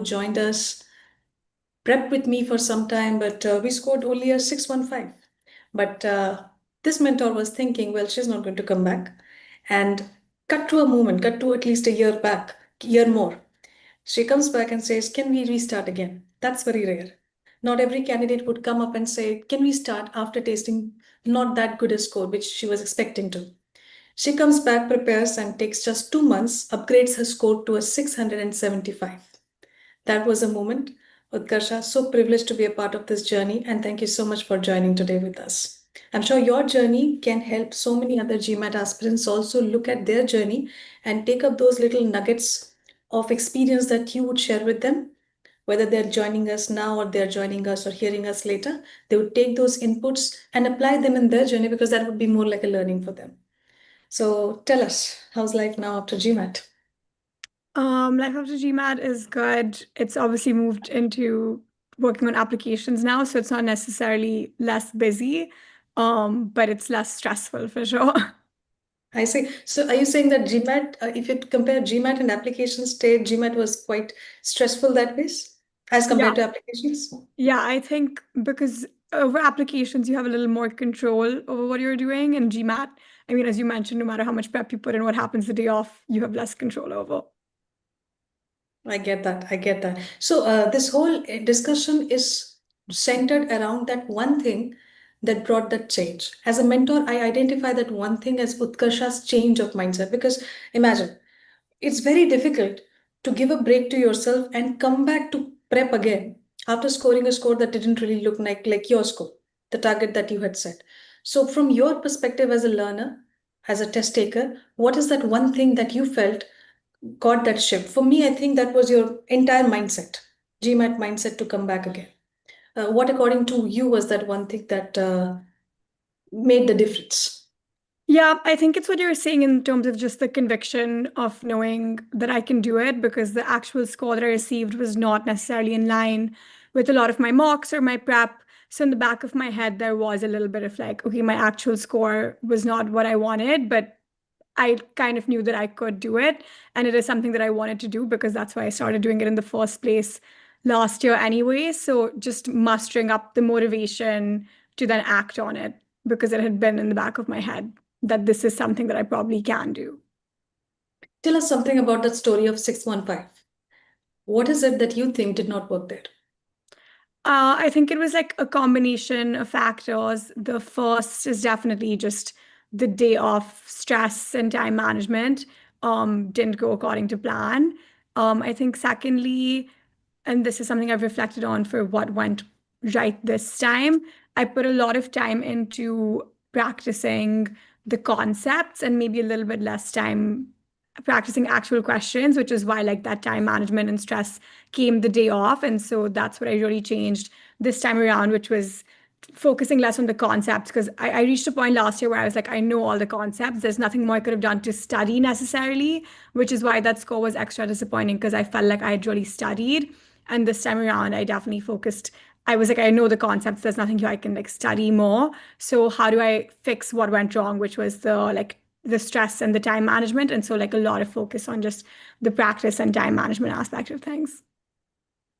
joined us, prepped with me for some time, but we scored only a 615. But this mentor was thinking, well, she's not going to come back. And cut to a moment, cut to at least a year back, year more. She comes back and says, can we restart again? That's very rare. Not every candidate would come up and say, can we start after tasting not that good a score, which she was expecting to. She comes back, prepares, and takes just 2 months, upgrades her score to a 675. That was a moment. Utkarsha, so privileged to be a part of this journey, and thank you so much for joining today with us. I'm sure your journey can help so many other GMAT aspirants also look at their journey and take up those little nuggets of experience that you would share with them. Whether they're joining us now or they're joining us or hearing us later, they would take those inputs and apply them in their journey because that would be more like a learning for them. So tell us, how's life now after GMAT? Life after GMAT is good. It's obviously moved into working on applications now, so it's not necessarily less busy, but it's less stressful for sure. I see. So are you saying that GMAT, if you compare GMAT and application state, GMAT was quite stressful that way as Yeah, compared to applications? yeah, I think because over applications, you have a little more control over what you're doing, and GMAT, I mean, as you mentioned, no matter how much prep you put in, what happens the day off, you have less control over. I get that. I get that. So this whole discussion is centered around that one thing that brought that change. As a mentor, I identify that one thing as Utkarsha's change of mindset because imagine it's very difficult to give a break to yourself and come back to prep again after scoring a score that didn't really look like your score, the target that you had set. So, from your perspective as a learner, as a test taker, what is that one thing that you felt got that shift? For me, I think that was your entire mindset, GMAT mindset to come back again. What, according to you, was that one thing that made the difference? Yeah, I think it's what you're saying in terms of just the conviction of knowing that I can do it because the actual score that I received was not necessarily in line with a lot of my mocks or my prep. So in the back of my head, there was a little bit of like, okay, my actual score was not what I wanted, but I kind of knew that I could do it. And it is something that I wanted to do because that's why I started doing it in the first place last year anyway. So just mustering up the motivation to then act on it because it had been in the back of my head that this is something that I probably can do. Tell us something about that story of 615. What is it that you think did not work there? I think it was like a combination of factors. The first is definitely just the day of stress and time management didn't go according to plan. I think secondly, and this is something I've reflected on for what went right this time, I put a lot of time into practicing the concepts and maybe a little bit less time practicing actual questions, which is why like that time management and stress came the day off. And so that's what I really changed this time around, which was focusing less on the concepts because I reached a point last year where I was like, I know all the concepts. There's nothing more I could have done to study necessarily, which is why that score was extra disappointing because I felt like I had really studied. And this time around, I definitely focused. I was like, I know the concepts. There's nothing here I can like study more. So how do I fix what went wrong, which was the stress and the time management. And so like a lot of focus on just the practice and time management aspect of things.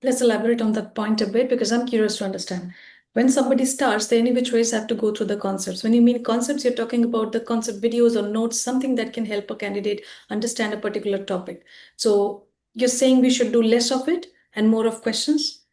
Let's elaborate on that point a bit because I'm curious to understand. When somebody starts, they any which ways have to go through the concepts. When you mean concepts, you're talking about the concept videos or notes, something that can help a candidate understand a particular topic. So you're saying we should do less of it and more of questions?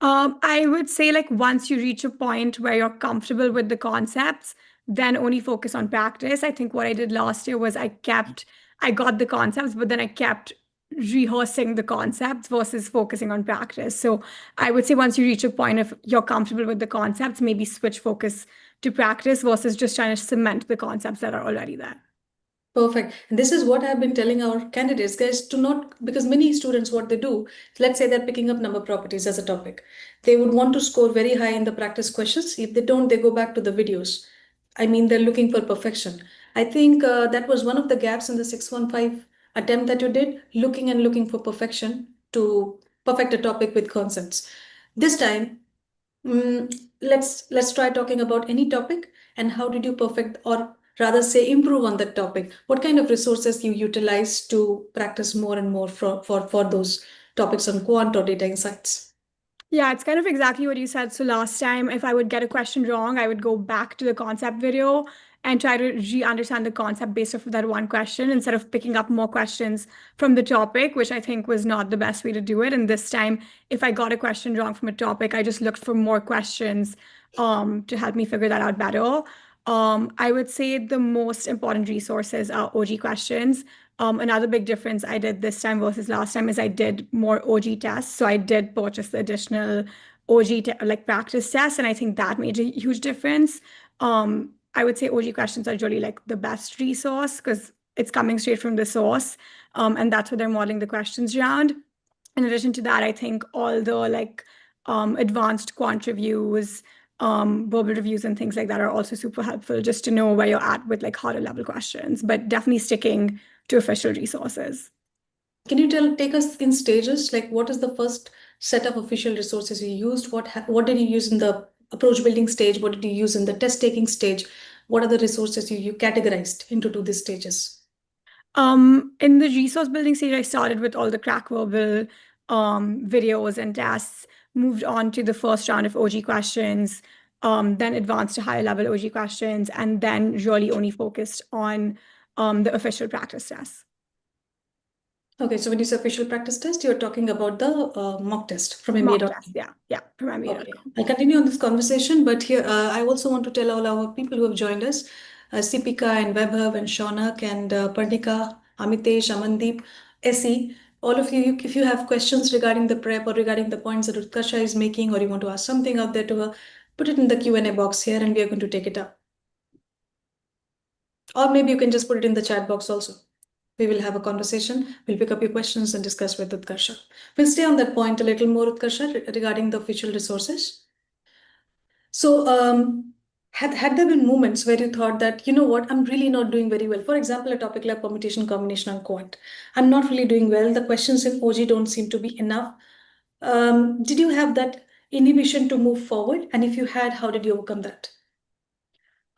I would say like once you reach a point where you're comfortable with the concepts, then only focus on practice. I think what I did last year was I got the concepts, but then I kept rehearsing the concepts versus focusing on practice. So I would say once you reach a point of you're comfortable with the concepts, maybe switch focus to practice versus just trying to cement the concepts that are already there. Perfect. And this is what I've been telling our candidates, guys, to not, because many students, what they do, let's say they're picking up number properties as a topic. They would want to score very high in the practice questions. If they don't, they go back to the videos. I mean, they're looking for perfection. I think that was one of the gaps in the 615 attempt that you did, looking and looking for perfection to perfect a topic with concepts. This time, let's try talking about any topic and how did you perfect or rather say improve on that topic. What kind of resources you utilize to practice more and more for those topics on quant or data insights? Yeah, it's kind of exactly what you said. So last time, if I would get a question wrong, I would go back to the concept video and try to re-understand the concept based off of that one question instead of picking up more questions from the topic, which I think was not the best way to do it. And this time, if I got a question wrong from a topic, I just looked for more questions to help me figure that out better. I would say the most important resources are OG questions. Another big difference I did this time versus last time is I did more OG tests. So I did purchase the additional like practice tests, and I think that made a huge difference. I would say OG questions are really like the best resource because it's coming straight from the source, and that's what they're modeling the questions around. In addition to that, I think all the like advanced quant reviews, verbal reviews, and things like that are also super helpful just to know where you're at with like harder level questions, but definitely sticking to official resources. Can you take us in stages? Like, what is the first set of official resources you used? What did you use in the approach building stage? What did you use in the test taking stage? What are the resources you categorized into two these stages? In the resource building stage, I started with all the Crackverbal videos and tests, moved on to the first round of OG questions, then advanced to higher level OG questions, and then really only focused on the official practice tests. Okay, so when you say official practice test, you're talking about the mock test from Mock test, MBA.com. yeah, yeah, from Okay, MBA.com. I'll continue on this conversation, but here I also want to tell all our people who have joined us, Sipika and Webhub and Shaunak and Parnika, Amitesh, Amandeep, Essie, all of you, if you have questions regarding the prep or regarding the points that Utkarsha is making, or you want to ask something out there to her, put it in the Q&A box here and we are going to take it up. Or maybe you can just put it in the chat box also. We will have a conversation. We'll pick up your questions and discuss with Utkarsha. We'll stay on that point a little more, Utkarsha, regarding the official resources. So, had there been moments where you thought that, you know what, I'm really not doing very well? For example, a topic like permutation, combination, and quant. I'm not really doing well. The questions in OG don't seem to be enough. Did you have that inhibition to move forward? And if you had, how did you overcome that?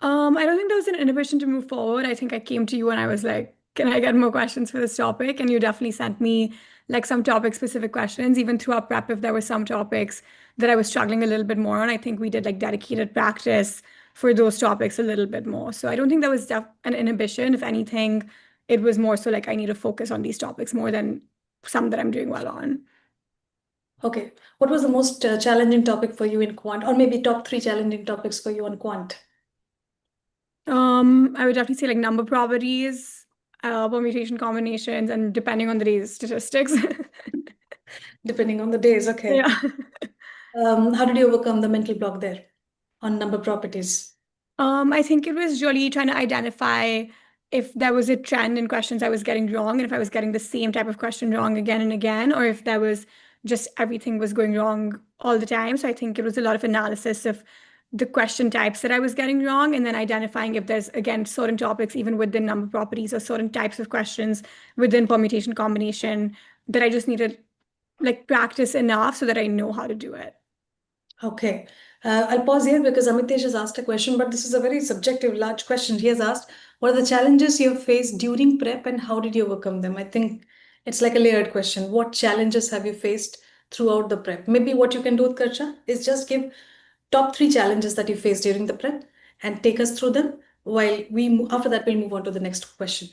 I don't think there was an inhibition to move forward. I think I came to you and I was like, can I get more questions for this topic? And you definitely sent me like some topic specific questions, even throughout prep, if there were some topics that I was struggling a little bit more on. I think we did like dedicated practice for those topics a little bit more. So I don't think there was an inhibition. If anything, it was more so like I need to focus on these topics more than some that I'm doing well on. Okay. What was the most challenging topic for you in quant, or maybe top three challenging topics for you on quant? I would definitely say like number properties, permutation combinations, and depending on the day's statistics. Depending on the days. Okay. Yeah. How did you overcome the mental block there on number properties? I think it was really trying to identify if there was a trend in questions I was getting wrong, and if I was getting the same type of question wrong again and again, or if there was just everything was going wrong all the time. So I think it was a lot of analysis of the question types that I was getting wrong, and then identifying if there's, again, certain topics, even within number properties or certain types of questions within permutation combination that I just needed like practice enough so that I know how to do it. Okay. I'll pause here because Amitesh has asked a question, but this is a very subjective, large question. He has asked, what are the challenges you have faced during prep and how did you overcome them? I think it's like a layered question. What challenges have you faced throughout the prep? Maybe what you can do, Utkarsha, is just give top three challenges that you faced during the prep and take us through them while after that, we'll move on to the next question.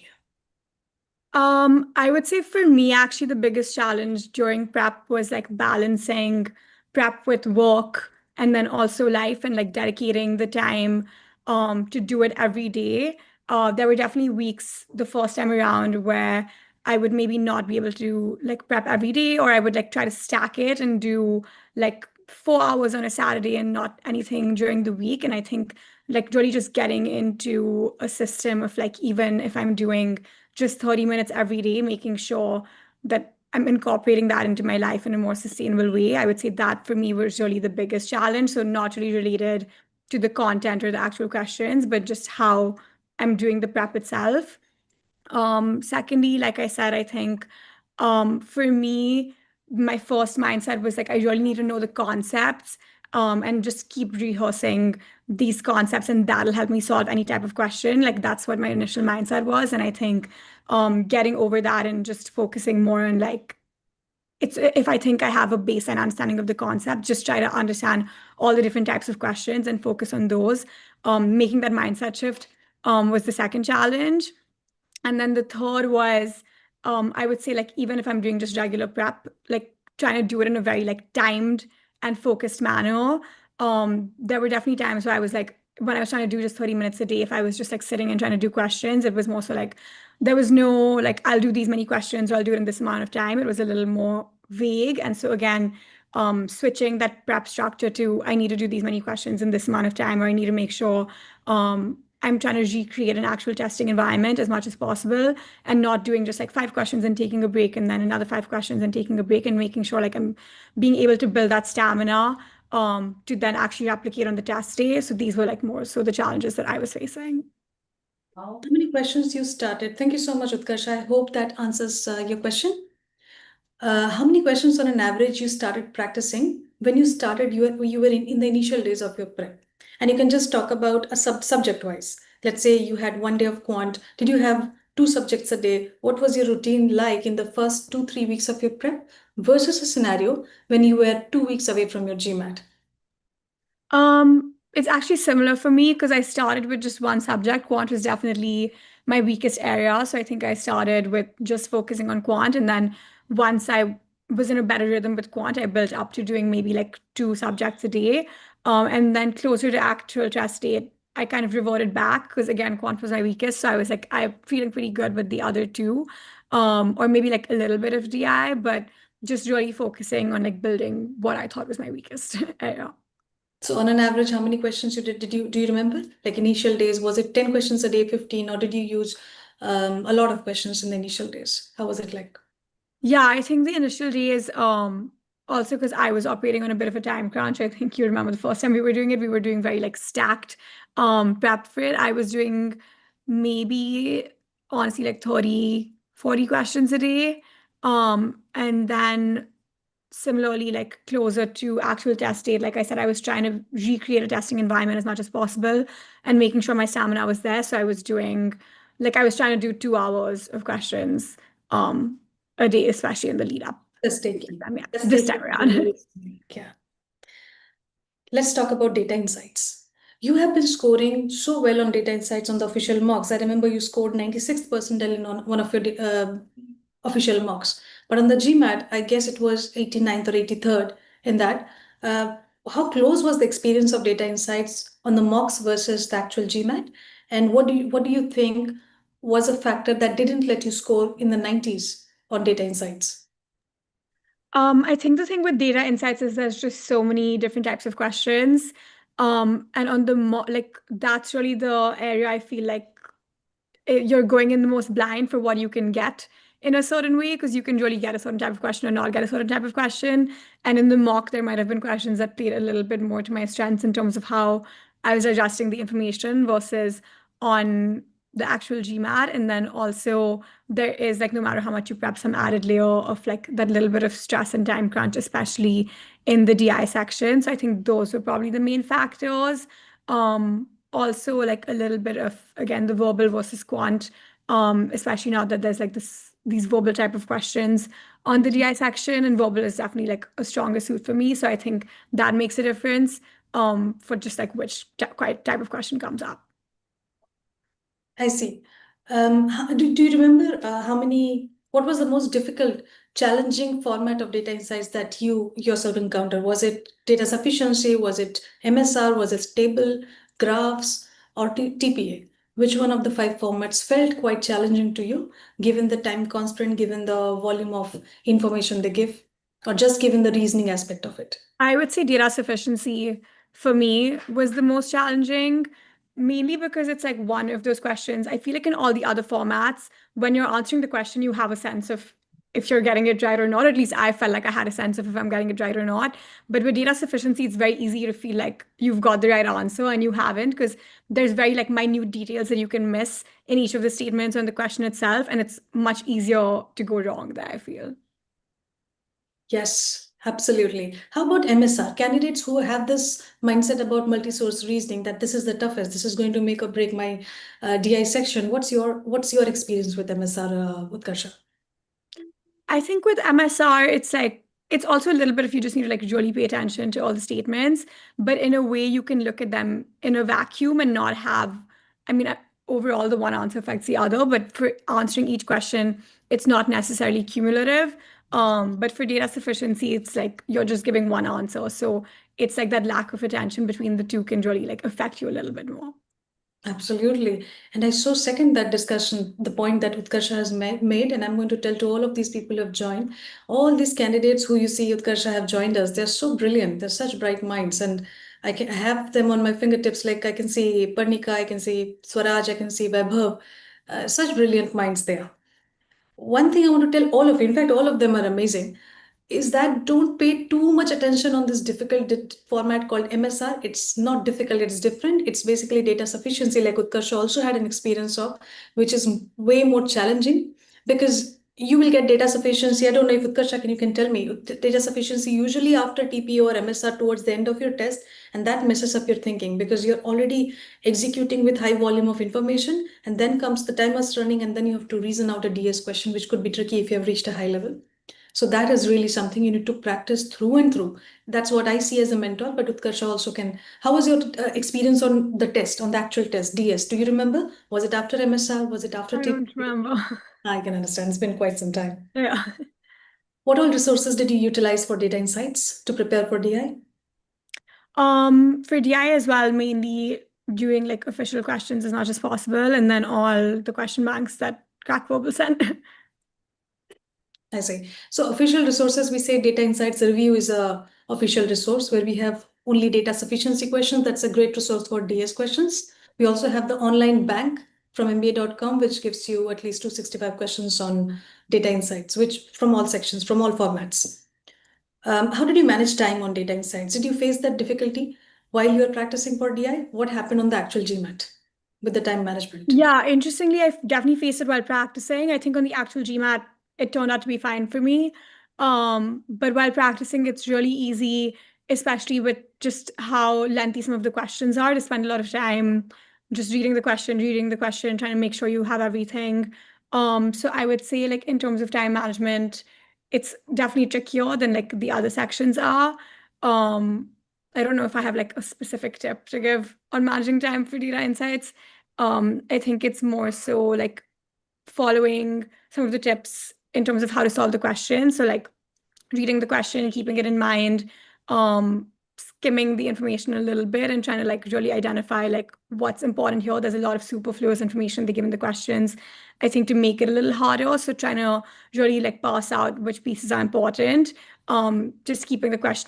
I would say for me, actually, the biggest challenge during prep was like balancing prep with work and then also life and like dedicating the time to do it every day. There were definitely weeks the first time around where I would maybe not be able to like prep every day, or I would like try to stack it and do like 4 hours on a Saturday and not anything during the week. And I think like really just getting into a system of like, even if I'm doing just 30 minutes every day, making sure that I'm incorporating that into my life in a more sustainable way. I would say that for me was really the biggest challenge. So not really related to the content or the actual questions, but just how I'm doing the prep itself. Secondly, like I said, I think for me, my first mindset was like I really need to know the concepts and just keep rehearsing these concepts, and that'll help me solve any type of question. Like that's what my initial mindset was, and I think getting over that and just focusing more on like it's if I think I have a baseline understanding of the concept, just try to understand all the different types of questions and focus on those. Making that mindset shift was the second challenge. And then the third was, I would say, like, even if I'm doing just regular prep, like trying to do it in a very like timed and focused manner. There were definitely times where I was like, when I was trying to do just 30 minutes a day, if I was just like sitting and trying to do questions, it was more so like there was no like I'll do these many questions or I'll do it in this amount of time. It was a little more vague. And so again, switching that prep structure to I need to do these many questions in this amount of time, or I need to make sure I'm trying to recreate an actual testing environment as much as possible, and not doing just like 5 questions and taking a break and then another 5 questions and taking a break, and making sure like I'm being able to build that stamina to then actually replicate on the test day. So these were like more so the challenges that I was facing. How many questions you started? Thank you so much, Utkarsha. I hope that answers your question. How many questions on an average you started practicing when you started? You were in the initial days of your prep, and you can just talk about a subject wise. Let's say you had one day of quant. Did you have two subjects a day? What was your routine like in the first 2 3 weeks of your prep versus a scenario when you were 2 weeks away from your GMAT? It's actually similar for me because I started with just one subject. Quant was definitely my weakest area. So I think I started with just focusing on quant. And then once I was in a better rhythm with quant, I built up to doing maybe like 2 subjects a day. And then closer to actual test date, I kind of reverted back because again, quant was my weakest. So I was like, I'm feeling pretty good with the other two. Or maybe like a little bit of DI, but just really focusing on like building what I thought was my weakest area. So on an average, how many questions you did? Do you remember? Like initial days, was it 10 questions a day, 15, or did you use a lot of questions in the initial days? How was it like? Yeah, I think the initial days, also because I was operating on a bit of a time crunch. I think you remember the first time we were doing it, we were doing very like stacked prep for it. I was doing maybe honestly like 30, 40 questions a day. And then similarly, like closer to actual test date, like I said, I was trying to recreate a testing environment as much as possible and making sure my stamina was there. So I was doing, like, I was trying to do 2 hours of questions um, a day, especially in the lead up. Let's take it. Yeah, Let's this take time it to around. the yeah. Let's talk about data insights. You have been scoring so well on data insights on the official mocks. I remember you scored 96th percentile in on one of your official mocks. But on the GMAT, I guess it was 89th or 83rd in that. Uh, how close was the experience of data insights on the mocks versus the actual GMAT? And what do you think was a factor that didn't let you score in the 90s on data insights? I think the thing with data insights is there's just so many different types of questions. And on the like that's really the area I feel like you're going in the most blind for what you can get in a certain way, because you can really get a certain type of question or not get a certain type of question. And in the mock, there might have been questions that played a little bit more to my strengths in terms of how I was adjusting the information versus on the actual GMAT. And then also there is like no matter how much you prep, some added layer of like that little bit of stress and time crunch, especially in the DI section. So I think those were probably the main factors. Also like a little bit of again the verbal versus quant, especially now that there's like these verbal type of questions on the DI section, and verbal is definitely like a stronger suit for me. So I think that makes a difference for just like which type of question comes up. I see. Do you remember what was the most difficult, challenging format of data insights that you yourself encountered? Was it data sufficiency? Was it MSR? Was it table, graphs, or TPA? Which one of the five formats felt quite challenging to you, given the time constraint, given the volume of information they give, or just given the reasoning aspect of it? I would say data sufficiency for me was the most challenging, mainly because it's like one of those questions. I feel like in all the other formats, when you're answering the question, you have a sense of if you're getting it right or not. At least I felt like I had a sense of if I'm getting it right or not. But with data sufficiency, it's very easy to feel like you've got the right answer and you haven't, because there's very like minute details that you can miss in each of the statements or in the question itself. And it's much easier to go wrong there, I feel. Yes, absolutely. How about MSR? Candidates who have this mindset about multi-source reasoning that this is the toughest, this is going to make or break my DI section. What's your experience with MSR, Utkarsha? I think with MSR, it's like it's also a little bit if you just need to like really pay attention to all the statements, but in a way you can look at them in a vacuum and not have, I mean, overall the one answer affects the other, but for answering each question, it's not necessarily cumulative. But for data sufficiency, it's like you're just giving one answer. So it's like that lack of attention between the two can really like affect you a little bit more. Absolutely. And I so second that discussion, the point that Utkarsha has made, and I'm going to tell to all of these people who have joined, all these candidates who you see, Utkarsha, have joined us. They're so brilliant. They're such bright minds. And I have them on my fingertips. Like I can see Parnika, I can see Swaraj, I can see Vaibhav. Such brilliant minds there. One thing I want to tell all of you, in fact, all of them are amazing, is that don't pay too much attention on this difficult format called MSR. It's not difficult, it's different. It's basically data sufficiency, like Utkarsha also had an experience of, which is way more challenging because you will get data sufficiency. I don't know if Utkarsha can you can tell me data sufficiency usually after TPO or MSR towards the end of your test, and that messes up your thinking because you're already executing with high volume of information, and then comes the timers running, and then you have to reason out a DS question, which could be tricky if you have reached a high level. So that is really something you need to practice through and through. That's what I see as a mentor, but Utkarsha also can. How was your experience on the test, on the actual test, DS? Do you remember? Was it after MSR? Was it after I don't TP? remember. I can understand. It's been quite some time. Yeah. What all resources did you utilize for data insights to prepare for DI? For DI as well, mainly doing like official questions as much as possible, and then all the question banks that Crackverbal sent. I see. So official resources, we say Data Insights Review is a official resource where we have only data sufficiency questions. That's a great resource for DS questions. We also have the online bank from MBA.com, which gives you at least 265 questions on data insights, which from all sections, from all formats. How did you manage time on data insights? Did you face that difficulty while you were practicing for DI? What happened on the actual GMAT with the time management? Yeah, interestingly, I've definitely faced it while practicing. I think on the actual GMAT, it turned out to be fine for me. But while practicing, it's really easy, especially with just how lengthy some of the questions are, to spend a lot of time just reading the question, trying to make sure you have everything. So I would say, like, in terms of time management, it's definitely trickier than like the other sections are. Um, I don't know if I have like a specific tip to give on managing time for data insights. I think it's more so like following some of the tips in terms of how to solve the question. So like reading the question, keeping it in mind, skimming the information a little bit and trying to like really identify like what's important here. There's a lot of superfluous information they give in the questions, I think, to make it a little harder. So trying to really like parse out which pieces are important. Just keeping the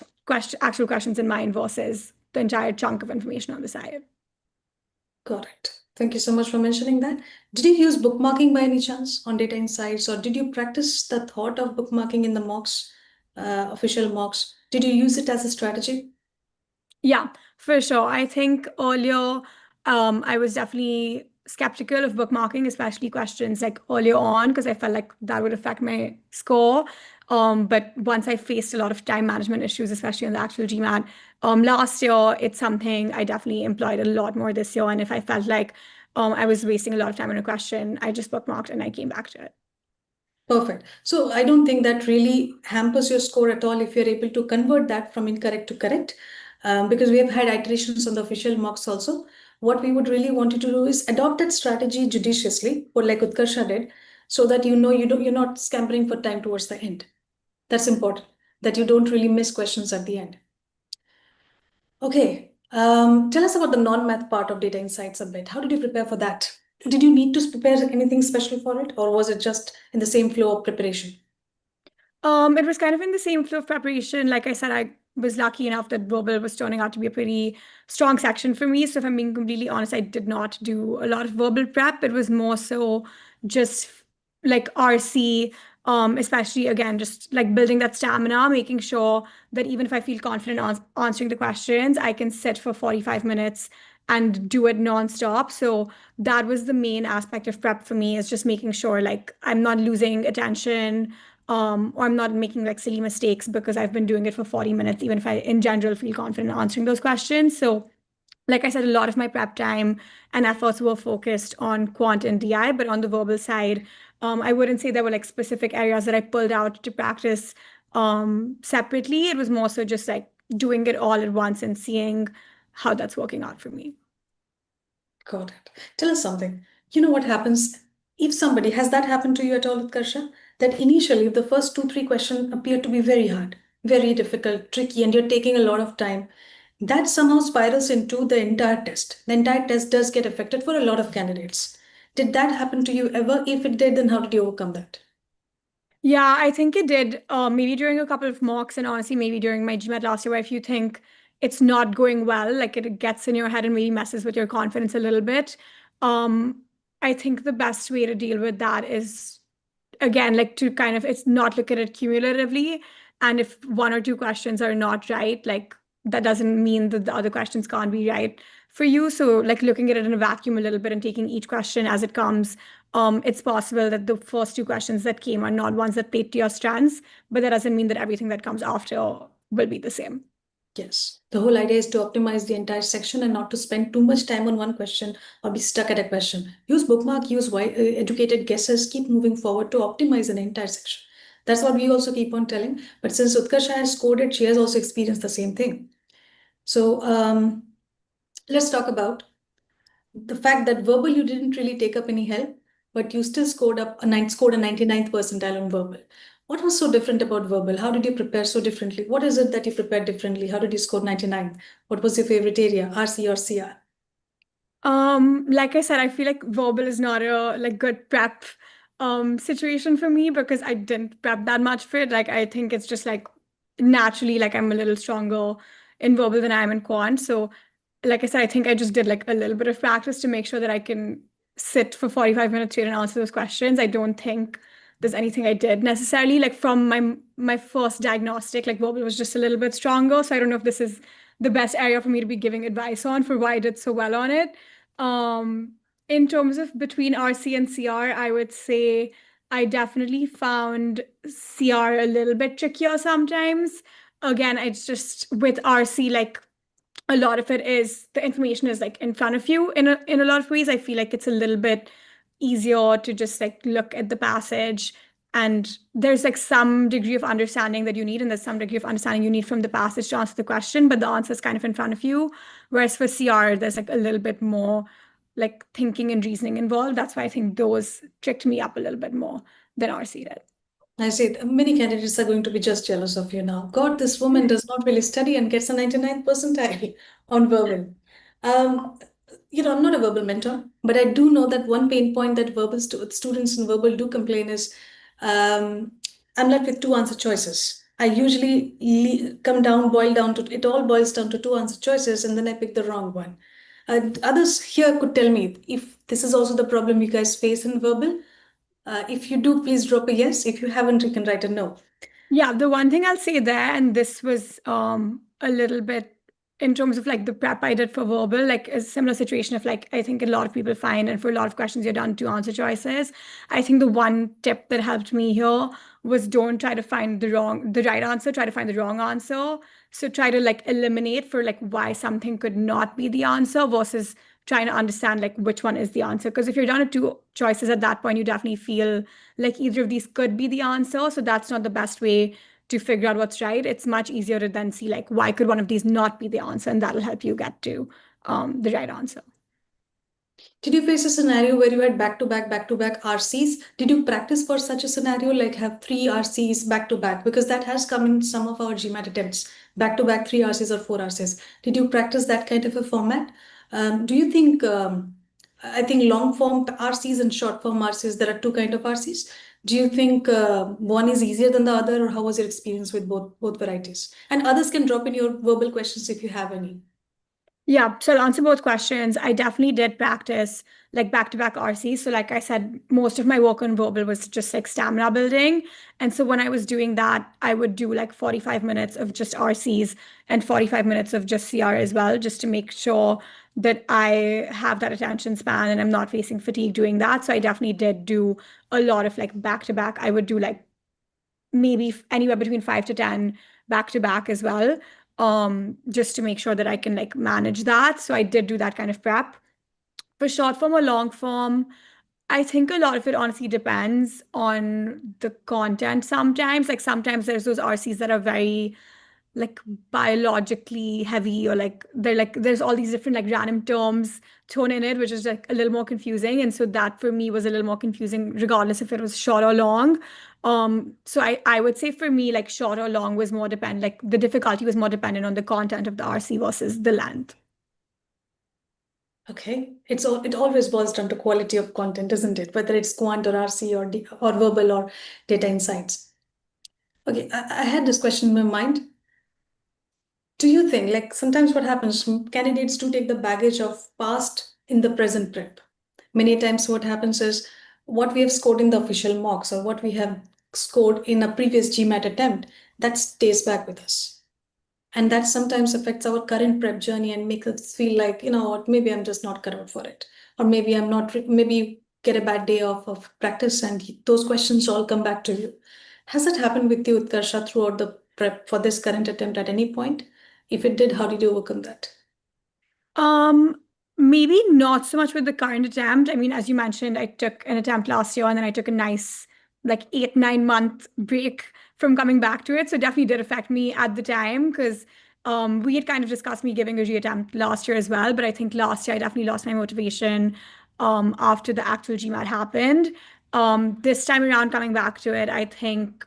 actual questions in mind versus the entire chunk of information on the side. Correct. Thank you so much for mentioning that. Did you use bookmarking by any chance on data insights, or did you practice the thought of bookmarking in the mocks, official mocks? Did you use it as a strategy? Yeah, for sure. I think earlier, I was definitely skeptical of bookmarking, especially questions like earlier on, because I felt like that would affect my score. But once I faced a lot of time management issues, especially on the actual GMAT, last year, it's something I definitely employed a lot more this year. And if I felt like I was wasting a lot of time on a question, I just bookmarked and I came back to it. Perfect. So I don't think that really hampers your score at all if you're able to convert that from incorrect to correct, because we have had iterations on the official mocks also. What we would really want you to do is adopt that strategy judiciously, or like Utkarsha did, so that you know you're not scampering for time towards the end. That's important, that you don't really miss questions at the end. Okay, tell us about the non-math part of data insights a bit. How did you prepare for that? Did you need to prepare anything special for it, or was it just in the same flow of preparation? It was kind of in the same flow of preparation. Like I said, I was lucky enough that verbal was turning out to be a pretty strong section for me. So if I'm being completely honest, I did not do a lot of verbal prep. It was more so just like RC, especially again, just like building that stamina, making sure that even if I feel confident answering the questions, I can sit for 45 minutes and do it nonstop. So that was the main aspect of prep for me, is just making sure like I'm not losing attention, or I'm not making like silly mistakes because I've been doing it for 40 minutes, even if I in general feel confident answering those questions. So like I said, a lot of my prep time and efforts were focused on quant and DI, but on the verbal side, I wouldn't say there were like specific areas that I pulled out to practice separately. It was more so just like doing it all at once and seeing how that's working out for me. Got it. Tell us something. You know what happens if somebody has that happened to you at all, Utkarsha? That initially, if the first two, three questions appear to be very hard, very difficult, tricky, and you're taking a lot of time, that somehow spirals into the entire test. The entire test does get affected for a lot of candidates. Did that happen to you ever? If it did, then how did you overcome that? Yeah, I think it did. Maybe during a couple of mocks, and honestly, maybe during my GMAT last year, where if you think it's not going well, like it gets in your head and really messes with your confidence a little bit. Um, I think the best way to deal with that is again, like to kind of it's not look at it cumulatively. And if one or two questions are not right, like that doesn't mean that the other questions can't be right for you. So like looking at it in a vacuum a little bit and taking each question as it comes, it's possible that the first two questions that came are not ones that played to your strengths, but that doesn't mean that everything that comes after will be the same. Yes. The whole idea is to optimize the entire section and not to spend too much time on one question or be stuck at a question. Use bookmark, use educated guesses, keep moving forward to optimize an entire section. That's what we also keep on telling. But since Utkarsha has coded, she has also experienced the same thing. So let's talk about the fact that verbal you didn't really take up any help, but you still scored a 99th percentile on verbal. What was so different about verbal? How did you prepare so differently? What is it that you prepared differently? How did you score 99? What was your favorite area, RC or CR? Like I said, I feel like verbal is not a like good prep situation for me because I didn't prep that much for it. Like I think it's just like naturally like I'm a little stronger in verbal than I am in quant. So like I said, I think I just did like a little bit of practice to make sure that I can sit for 45 minutes straight and answer those questions. I don't think there's anything I did necessarily. Like from my first diagnostic, like verbal was just a little bit stronger. So I don't know if this is the best area for me to be giving advice on for why I did so well on it. Um, in terms of between RC and CR, I would say I definitely found CR a little bit trickier sometimes. Again, it's just with RC, like a lot of it is the information is like in front of you in a lot of ways. I feel like it's a little bit easier to just like look at the passage and there's like some degree of understanding that you need and there's some degree of understanding you need from the passage to answer the question, but the answer is kind of in front of you. Whereas for CR, there's like a little bit more like thinking and reasoning involved. That's why I think those tricked me up a little bit more than RC did. I say many candidates are going to be just jealous of you now. God, this woman does not really study and gets a 99th percentile on verbal. Um, I'm not a verbal mentor, but I do know that one pain point that students in verbal do complain is um, I'm left with two answer choices. I usually boil down to it all boils down to two answer choices, and then I pick the wrong one. Others here could tell me if this is also the problem you guys face in verbal. If you do, please drop a yes. If you haven't, you can write a no. Yeah, the one thing I'll say there, and this was a little bit in terms of like the prep I did for verbal, like a similar situation of like I think a lot of people find, and for a lot of questions you're done two answer choices. I think the one tip that helped me here was don't try to find the right answer, try to find the wrong answer. So try to like eliminate for like why something could not be the answer versus trying to understand like which one is the answer. Because if you're down to two choices at that point, you definitely feel like either of these could be the answer. So that's not the best way to figure out what's right. It's much easier to then see like why could one of these not be the answer, and that'll help you get to the right answer. Did you face a scenario where you had back to back RCs? Did you practice for such a scenario, like have three RCs back to back? Because that has come in some of our GMAT attempts, back to back three RCs or four RCs. Did you practice that kind of a format? Do you think, I think long form RCs and short form RCs, there are two kind of RCs. Do you think one is easier than the other, or how was your experience with both varieties? And others can drop in your verbal questions if you have any. Yeah, so I'll answer both questions. I definitely did practice like back-to-back RC. So like I said, most of my work on verbal was just like stamina building. And so when I was doing that, I would do like 45 minutes of just RCs and 45 minutes of just CR as well, just to make sure that I have that attention span and I'm not facing fatigue doing that. So I definitely did do a lot of like back-to-back. I would do like maybe anywhere between 5 to 10 back to back as well, just to make sure that I can like manage that. So I did do that kind of prep. For short form or long form, I think a lot of it honestly depends on the content sometimes. Like sometimes there's those RCs that are very like biologically heavy, or like they're like there's all these different like random terms thrown in it, which is like a little more confusing. And so that for me was a little more confusing regardless if it was short or long. So I would say for me like short or long was more dependent, like the difficulty was more dependent on the content of the RC versus the length. Okay, it always boils down to quality of content, isn't it? Whether it's quant or RC or verbal or data insights. Okay, I had this question in my mind. Do you think, like sometimes what happens, candidates do take the baggage of past in the present prep? Many times what happens is what we have scored in the official mocks or what we have scored in a previous GMAT attempt, that stays back with us. And that sometimes affects our current prep journey and makes us feel like, you know what, maybe I'm just not cut out for it. Or maybe I'm not, maybe get a bad day off of practice and those questions all come back to you. Has that happened with you, Utkarsha, throughout the prep for this current attempt at any point? If it did, how did you overcome that? Um, Maybe not so much with the current attempt. I mean, as you mentioned, I took an attempt last year and then I took a nice like 8, 9 month break from coming back to it. So it definitely did affect me at the time because we had kind of discussed me giving a reattempt last year as well. But I think last year I definitely lost my motivation after the actual GMAT happened. This time around coming back to it, I think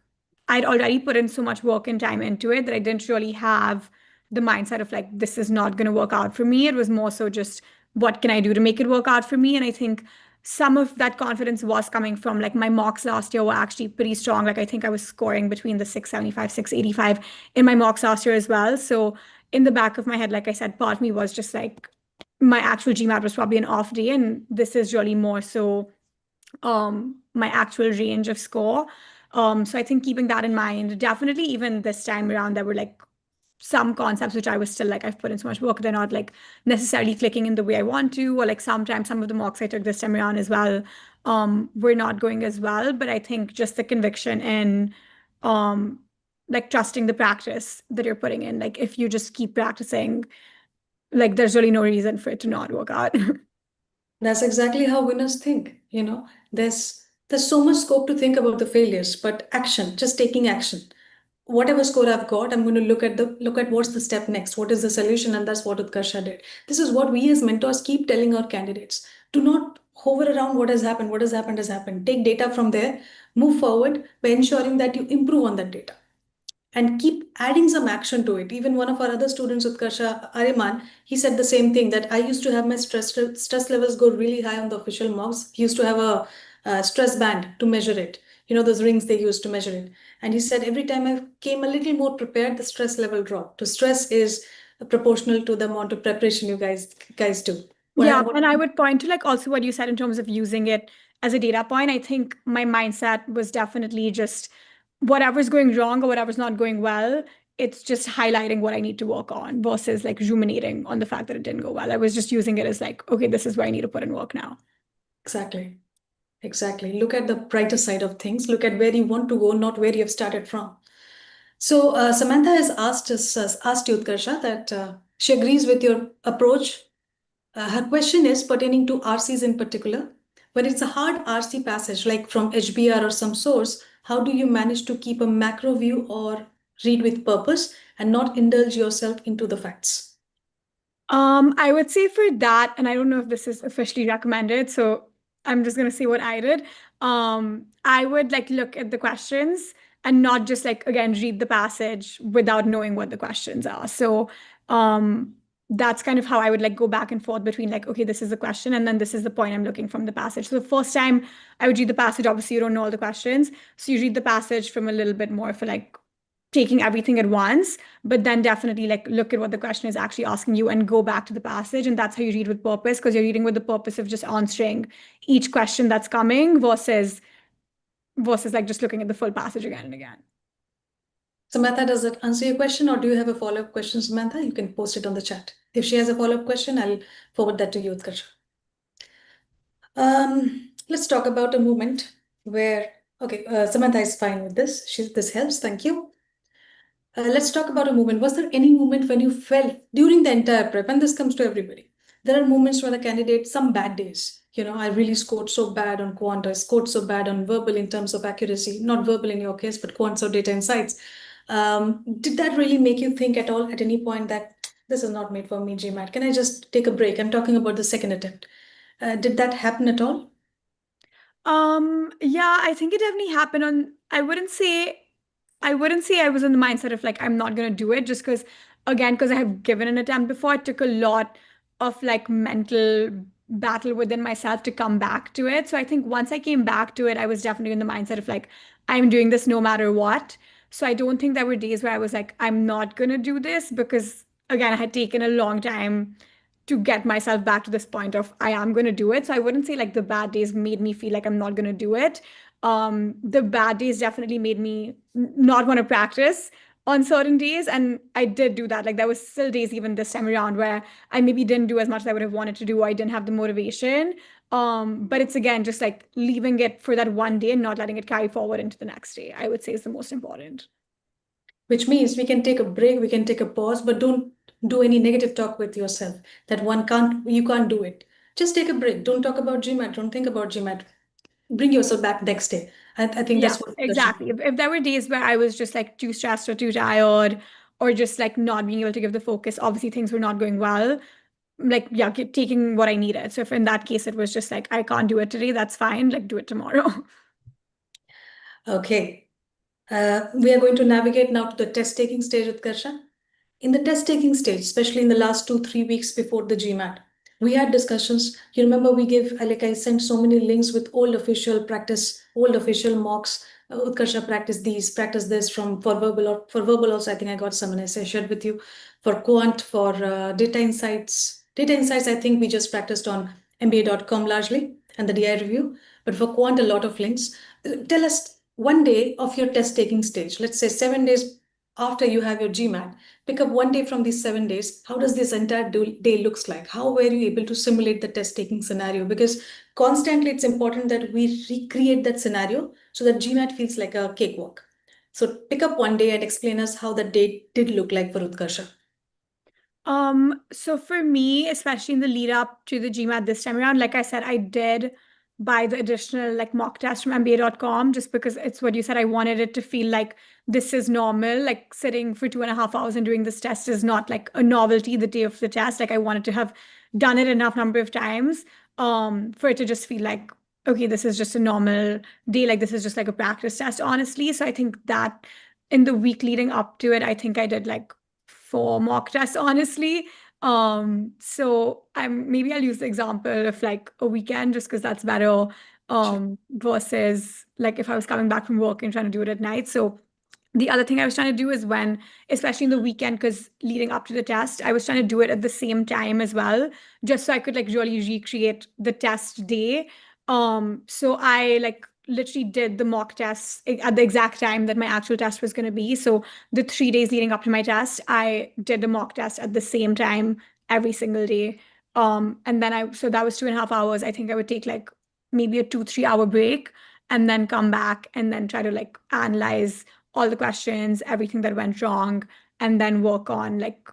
I'd already put in so much work and time into it that I didn't really have the mindset of like this is not going to work out for me. It was more so just what can I do to make it work out for me. And I think some of that confidence was coming from like my mocks last year were actually pretty strong. Like I think I was scoring between the 675 685 in my mocks last year as well. So in the back of my head, like I said, part of me was just like my actual GMAT was probably an off day, and this is really more so my actual range of score. So I think keeping that in mind, definitely even this time around, there were like some concepts which I was still like, I've put in so much work, they're not like necessarily clicking in the way I want to, or like sometimes some of the mocks I took this time around as well, were not going as well. But I think just the conviction in um like trusting the practice that you're putting in. Like if you just keep practicing, like there's really no reason for it to not work out. That's exactly how winners think, you know. There's so much scope to think about the failures, but action, just taking action. Whatever score I've got, I'm going to look at what's the step next, what is the solution, and that's what Utkarsha did. This is what we as mentors keep telling our candidates. Do not hover around what has happened. Take data from there, move forward by ensuring that you improve on that data and keep adding some action to it. Even one of our other students, Utkarsha Ariman, he said the same thing that I used to have my stress levels go really high on the official mocks. He used to have a stress band to measure it. You know, those rings they used to measure it. And he said every time I came a little more prepared, the stress level dropped. So stress is proportional to the amount of preparation you guys do. Yeah, What and I would point to like also what you said in terms of using it as a data point. I think my mindset was definitely just whatever's going wrong or whatever's not going well, it's just highlighting what I need to work on versus like ruminating on the fact that it didn't go well. I was just using it as like, okay, this is where I need to put in work now. exactly? Exactly. Look at the brighter side of things. Look at where you want to go, not where you have started from. So Samantha has asked you, Utkarsha, that she agrees with your approach. Her question is pertaining to RCs in particular. When it's a hard RC passage, like from HBR or some source, how do you manage to keep a macro view or read with purpose and not indulge yourself into the facts? I would say for that, and I don't know if this is officially recommended, so I'm just gonna say what I did. I would like look at the questions and not just like again read the passage without knowing what the questions are. So that's kind of how I would like go back and forth between like, okay, this is the question, and then this is the point I'm looking from the passage. So the first time I would read the passage, obviously you don't know all the questions. So you read the passage from a little bit more for like taking everything at once, but then definitely like look at what the question is actually asking you and go back to the passage. And that's how you read with purpose, because you're reading with the purpose of just answering each question that's coming versus like just looking at the full passage again and again. Samantha, does that answer your question, or do you have a follow-up question, Samantha? You can post it on the chat. If she has a follow-up question, I'll forward that to you, Utkarsha. Let's talk about a moment where, okay, Samantha is fine with this. This helps. Thank you. Let's talk about a moment. Was there any moment when you felt during the entire prep, and this comes to everybody, there are moments where the candidate, some bad days, I really scored so bad on quant. I scored so bad on verbal in terms of accuracy, not verbal in your case, but quants or data insights. Did that really make you think at all at any point that this is not made for me, GMAT? Can I just take a break? I'm talking about the second attempt. Did that happen at all? Yeah, I think it definitely happened on, I wouldn't say I was in the mindset of like I'm not gonna do it just because again, because I have given an attempt before, it took a lot of like mental battle within myself to come back to it. So I think once I came back to it, I was definitely in the mindset of like I'm doing this no matter what. So I don't think there were days where I was like, I'm not gonna do this because again, I had taken a long time to get myself back to this point of I am going to do it. So I wouldn't say like the bad days made me feel like I'm not going to do it. The bad days definitely made me not want to practice on certain days. And I did do that. Like there was still days even this time around where I maybe didn't do as much as I would have wanted to do. Or I didn't have the motivation. But it's again just like leaving it for that one day and not letting it carry forward into the next day, I would say is the most important. Which means we can take a break, we can take a pause, but don't do any negative talk with yourself that you can't do it. Just take a break. Don't talk about GMAT. Don't think about GMAT. Bring yourself back next day. I think Yeah, that's what that should exactly. If there were days where I was just like too stressed or too tired or just like not being able to give the focus, obviously things were not going well. Like, yeah, taking what I needed. So if in that case it was just like, I can't do it today, that's fine. Like, do it tomorrow. Okay. We are going to navigate now to the test taking stage, Utkarsha. In the test taking stage, especially in the last 2, 3 weeks before the GMAT, we had discussions. You remember we gave, like I sent so many links with old official practice, old official mocks. Utkarsha practice this from for verbal or for verbal also. I think I got some and I shared with you for quant for data insights. Data insights, I think we just practiced on MBA.com largely and the DI review. But for quant, a lot of links. Tell us one day of your test taking stage. Let's say 7 days after you have your GMAT, pick up one day from these 7 days. How does this entire day looks like? How were you able to simulate the test taking scenario? Because constantly it's important that we recreate that scenario so that GMAT feels like a cakewalk. So pick up one day and explain us how the day did look like for Utkarsha. So for me, especially in the lead up to the GMAT this time around, like I said, I did buy the additional like mock test from MBA.com just because it's what you said. I wanted it to feel like this is normal. Like sitting for 2.5 hours and doing this test is not like a novelty the day of the test. Like I wanted to have done it enough number of times for it to just feel like, okay, this is just a normal day. Like this is just like a practice test, honestly. So I think that in the week leading up to it, I think I did like four mock tests, honestly. So I'm maybe I'll use the example of like a weekend just because that's better Sure. versus like if I was coming back from work and trying to do it at night. So the other thing I was trying to do is when, especially in the weekend, because leading up to the test, I was trying to do it at the same time as well, just so I could like really recreate the test day. So I like literally did the mock tests at the exact time that my actual test was going to be. So the 3 days leading up to my test, I did the mock test at the same time every single day. And then so that was 2.5 hours. I think I would take like maybe a 2, 3 hour break and then come back and then try to like analyze all the questions, everything that went wrong, and then work on like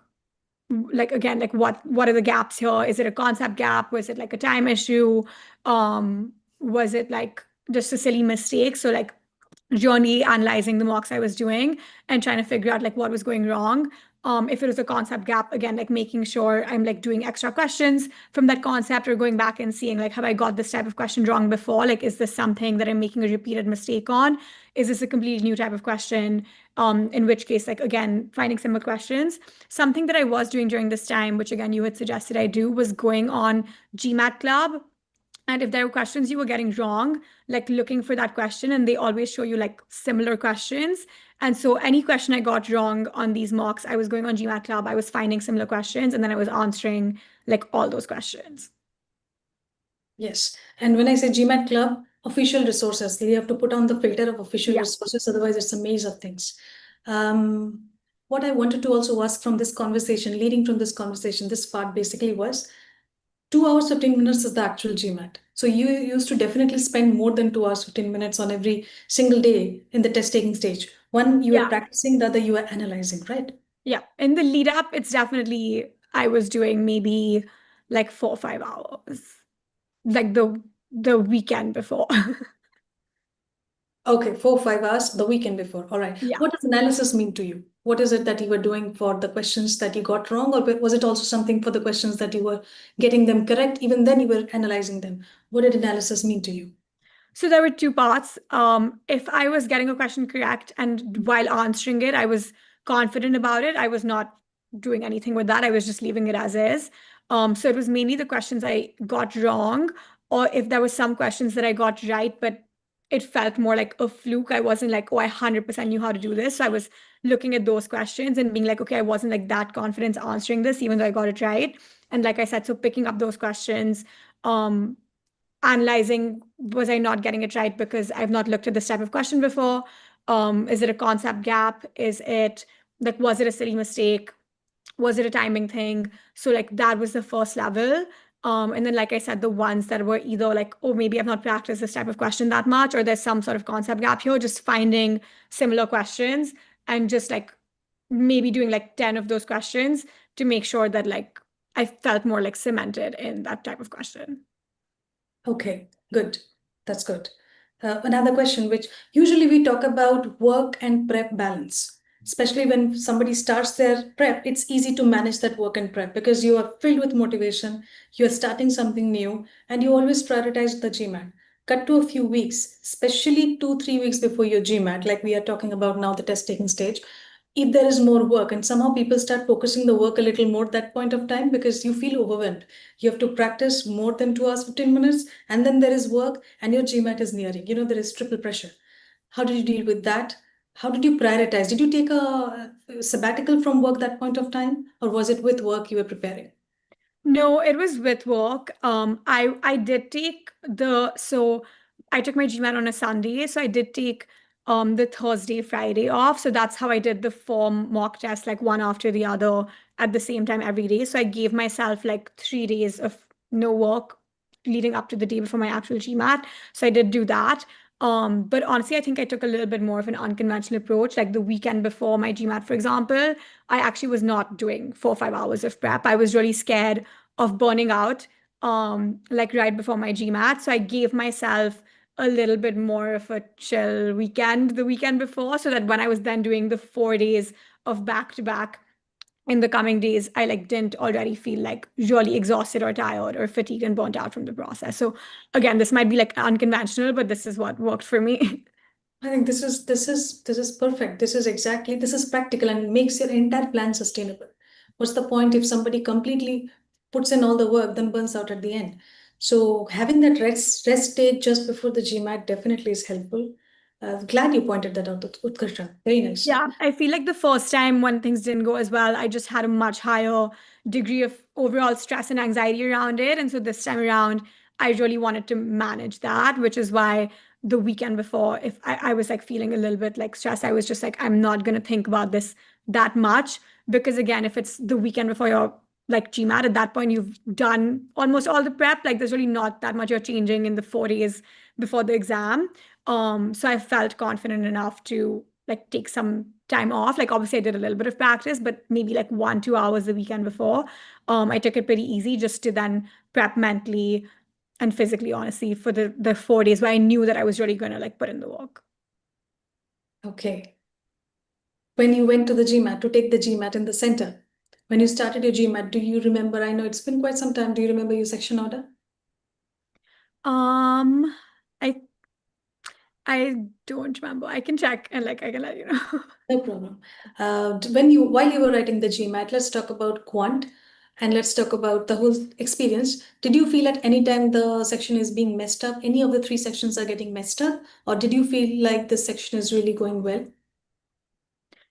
again, like what are the gaps here? Is it a concept gap? Was it like a time issue? Was it like just a silly mistake? So like really analyzing the mocks I was doing and trying to figure out like what was going wrong. If it was a concept gap, again, like making sure I'm like doing extra questions from that concept or going back and seeing like, have I got this type of question wrong before? Like, is this something that I'm making a repeated mistake on? Is this a completely new type of question? In which case, like again, finding similar questions. Something that I was doing during this time, which again you had suggested I do, was going on GMAT Club. And if there were questions you were getting wrong, like looking for that question, and they always show you like similar questions. And so any question I got wrong on these mocks, I was going on GMAT Club, I was finding similar questions, and then I was answering like all those questions. Yes. And when I say GMAT Club, official resources, you have to put on the filter of official Yeah. resources, otherwise it's a maze of things. Um, what I wanted to also ask from this conversation, leading from this conversation, this part basically was 2 hours, 15 minutes is the actual GMAT. So you used to definitely spend more than 2 hours, 15 minutes on every single day in the test taking stage. One, you were Yeah. practicing, the other, you were analyzing, right? Yeah. In the lead up, it's definitely, I was doing maybe like 4 or 5 hours. like the weekend before. Okay, 4 5 hours the weekend before. All right. Yeah. What does analysis mean to you? What is it that you were doing for the questions that you got wrong, or was it also something for the questions that you were getting them correct? Even then, you were analyzing them. What did analysis mean to you? So there were two parts. If I was getting a question correct and while answering it, I was confident about it, I was not doing anything with that. I was just leaving it as is. So it was mainly the questions I got wrong, or if there were some questions that I got right, but it felt more like a fluke. I wasn't like, oh, I 100% knew how to do this. So I was looking at those questions and being like, okay, I wasn't like that confident answering this, even though I got it right. And like I said, so picking up those questions, um, analyzing, was I not getting it right because I've not looked at this type of question before? Is it a concept gap? Is it like, was it a silly mistake? Was it a timing thing? So like that was the first level. And then, like I said, the ones that were either like, oh, maybe I've not practiced this type of question that much, or there's some sort of concept gap here, just finding similar questions and just like maybe doing like 10 of those questions to make sure that like I felt more like cemented in that type of question. Okay, good. That's good. Another question, which usually we talk about work and prep balance. Especially when somebody starts their prep, it's easy to manage that work and prep because you are filled with motivation, you're starting something new, and you always prioritize the GMAT. Cut to a few weeks, especially 2 3 weeks before your GMAT, like we are talking about now, the test taking stage. If there is more work, and somehow people start focusing the work a little more at that point of time because you feel overwhelmed. You have to practice more than 2 hours, 15 minutes, and then there is work, and your GMAT is nearing. There is triple pressure. How did you deal with that? How did you prioritize? Did you take a sabbatical from work that point of time, or was it with work you were preparing? No, it was with work. I did take so I took my GMAT on a Sunday, so I did take the Thursday, Friday off. So that's how I did the form mock test, like one after the other at the same time every day. So I gave myself like 3 days of no work leading up to the day before my actual GMAT. So I did do that. But honestly, I think I took a little bit more of an unconventional approach. Like the weekend before my GMAT, for example, I actually was not doing 4 or 5 hours of prep. I was really scared of burning out like right before my GMAT. So I gave myself a little bit more of a chill weekend the weekend before, so that when I was then doing the 4 days of back to back in the coming days, I like didn't already feel like really exhausted or tired or fatigued and burnt out from the process. So again, this might be like unconventional, but this is what worked for me. I think this is perfect. This is practical and makes your entire plan sustainable. What's the point if somebody completely puts in all the work, then burns out at the end? So having that rest stage just before the GMAT definitely is helpful. Glad you pointed that out, Utkarsha. Very nice. Yeah, I feel like the first time when things didn't go as well, I just had a much higher degree of overall stress and anxiety around it. And so this time around, I really wanted to manage that, which is why the weekend before, if I was like feeling a little bit like stressed, I was just like, I'm not going to think about this that much. Because again, if it's the weekend before your like GMAT, at that point, you've done almost all the prep. Like there's really not that much you're changing in the 4 days before the exam. So I felt confident enough to like take some time off. Like obviously I did a little bit of practice, but maybe like 1 2 hours the weekend before. I took it pretty easy just to then prep mentally and physically, honestly, for the 4 days where I knew that I was really gonna like put in the work. Okay. When you went to the GMAT to take the GMAT in the center, when you started your GMAT, do you remember? I know it's been quite some time. Do you remember your section order? Um, I I don't remember. I can check and like I can let you know. No problem. While you were writing the GMAT, let's talk about quant and let's talk about the whole experience. Did you feel at any time the section is being messed up? Any of the three sections are getting messed up? Or did you feel like this section is really going well?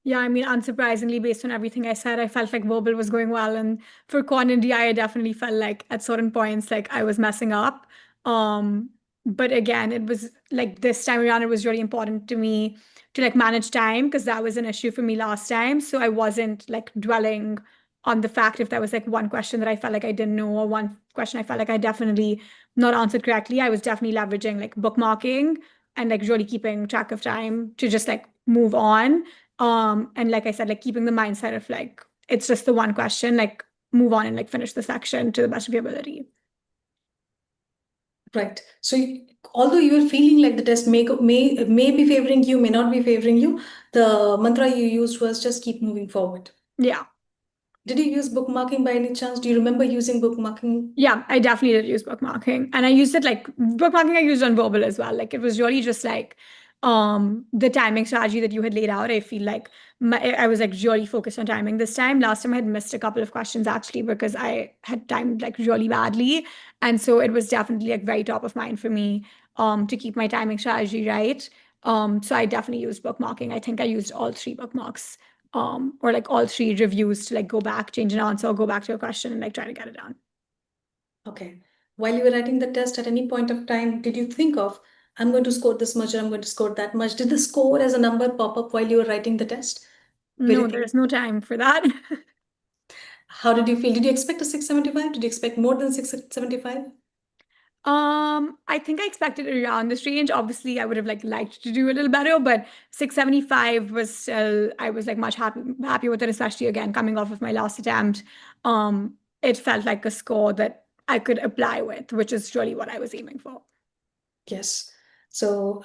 Yeah, I mean, unsurprisingly, based on everything I said, I felt like verbal was going well. And for quantity, I definitely felt like at certain points, like I was messing up. Um, but again, it was like this time around, it was really important to me to like manage time because that was an issue for me last time. So I wasn't like dwelling on the fact if there was like one question that I felt like I didn't know or one question I felt like I definitely not answered correctly. I was definitely leveraging like bookmarking and like really keeping track of time to just like move on, and like I said, like keeping the mindset of like it's just the one question, like move on and like finish the section to the best of your ability. Right. So although you are feeling like the test may be favoring you, may not be favoring you, the mantra you used was just keep moving forward. Yeah. Did you use bookmarking by any chance? Do you remember using bookmarking? Yeah, I definitely did use bookmarking. And I used it like bookmarking I used on verbal as well. Like it was really just like the timing strategy that you had laid out. I feel like I was like really focused on timing this time. Last time I had missed a couple of questions actually because I had timed like really badly. And so it was definitely like very top of mind for me to keep my timing strategy right. So I definitely used bookmarking. I think I used all three bookmarks or like all three reviews to like go back, change an answer, or go back to a question and like try to get it done. Okay. While you were writing the test at any point of time, did you think of, I'm going to score this much or I'm going to score that much? Did the score as a number pop up while you were writing the test? Were you No, thinking, there's no time for that. how did you feel? Did you expect a 675? Did you expect more than 675? I think I expected around this range. Obviously, I would have like liked to do a little better, but 675 was still, I was like much happy with it, especially again coming off of my last attempt. It felt like a score that I could apply with, which is really what I was aiming for. Yes. So,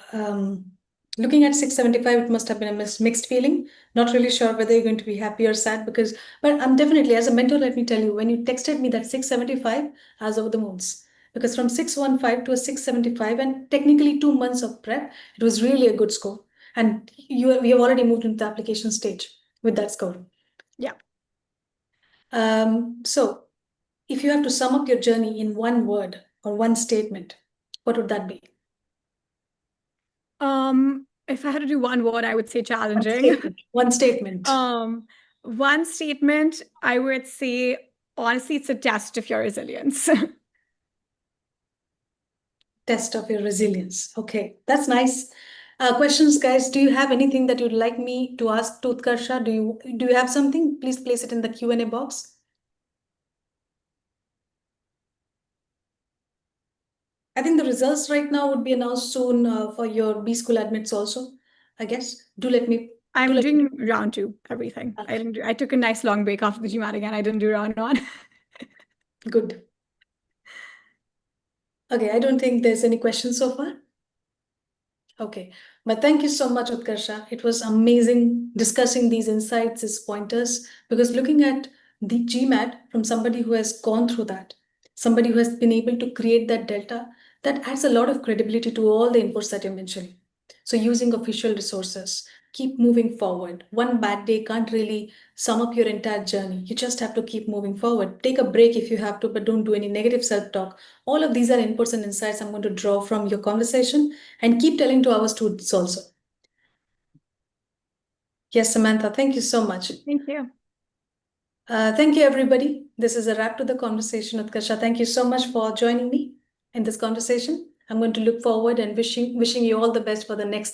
looking at 675, it must have been a mixed feeling. Not really sure whether you're going to be happy or sad because, but I'm definitely, as a mentor, let me tell you, when you texted me that 675, I was over the moons. Because from 615 to a 675 and technically 2 months of prep, it was really a good score. And we have already moved into the application stage with that score. Yeah. So, if you have to sum up your journey in one word or one statement, what would that be? If I had to do one word, I would say One challenging. statement. One statement. Um, One statement, I would say, honestly, it's a test of your resilience. Test of your resilience. Okay, that's nice. Questions, guys. Do you have anything that you'd like me to ask to Utkarsha? Do you have something? Please place it in the Q&A box. I think the results right now would be announced soon for your B school admits also. I guess. Do I'm let me doing round two, everything. know. I took a nice long break after the GMAT again. I didn't do round one. Good. Okay, I don't think there's any questions so far. Okay, but thank you so much, Utkarsha. It was amazing discussing these insights, these pointers, because looking at the GMAT from somebody who has gone through that, somebody who has been able to create that delta, that adds a lot of credibility to all the inputs that you're mentioning. So using official resources, keep moving forward. One bad day can't really sum up your entire journey. You just have to keep moving forward. Take a break if you have to, but don't do any negative self-talk. All of these are inputs and insights I'm going to draw from your conversation and keep telling to our students also. Yes, Samantha, thank you so much. Thank you. Thank you, everybody. This is a wrap to the conversation. Utkarsha, thank you so much for joining me in this conversation. I'm going to look forward and wishing you all the best for the next